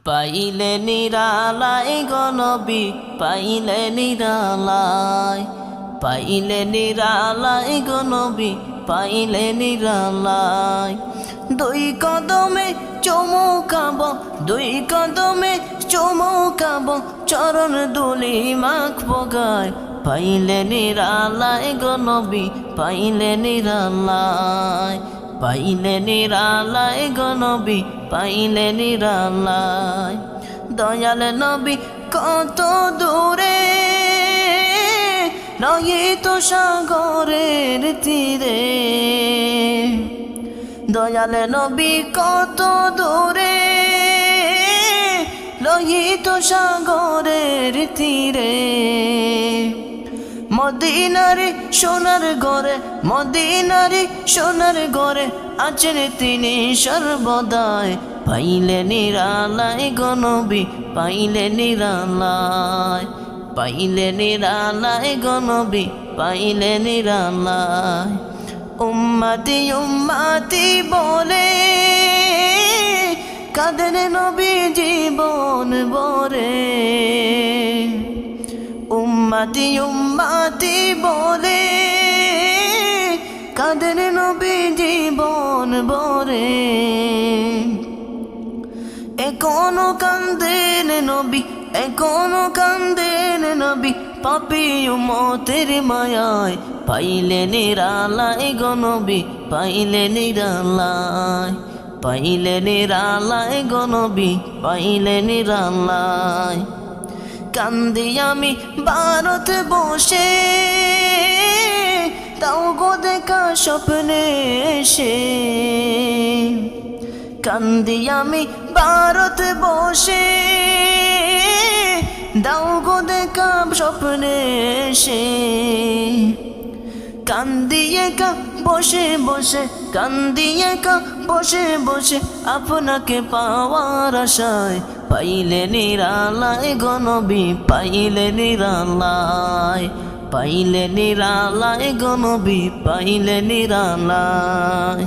পাইলে নিরালাই গো নবী, পাইলে নিরালাই, পাইলে নিরালাই গো নবী, পাইলে নিরালাই। দুই কদমে চুমুকাব, দুই কদমে চুমুকাব, চরণ দুলি মাখবো গায়। পাইলে নিরালাই গো নবী, পাইলে নিরালাই, পাইলে নিরালাই গো নবী, পাইলে নিরালাই। দয়াল নবী কত দূরে, রহিত সাগরের তীরে। দয়াল নবী কত দূরে, রহিত সাগরের তীরে। মদিনারে সোনার ঘরে, মদিনারে সোনার ঘরে আছেন তিনি সর্বদাই। পাইলে নিরালাই গো নবী, পাইলে নিরালাই, পাইলে নিরালাই গো নবী, পাইলে নিরালাই। উম্মতি উম্মতি বলে কাঁদেন নবী জীবন ভরে। উম্মতি উম্মতি বলে কাঁদেন নবী জীবন ভরে। এখনো কান্দেন নবী, এখনো কান্দেন নবী, পাপী উম্মতের মায়ায়। পাইলে নিরালাই গো নবী, পাইলে নিরালাই, পাইলে নিরালাই গো নবী, পাইলে নিরালাই। কান্দি আমি ভারত বসে, তাও গো দেখা স্বপ্নে এসে। কান্দি আমি ভারত বসে, দাও গো দেখা স্বপ্নে এসে। কান্দিয়ে কা বসে বসে, কান্দিয়ে কা বসে বসে, আপনাকে পাওয়ার আশায়। পাইলে নিরালাই গো নবী, পাইলে নিরালাই, পাইলে নিরালাই গো নবী, পাইলে নিরালাই।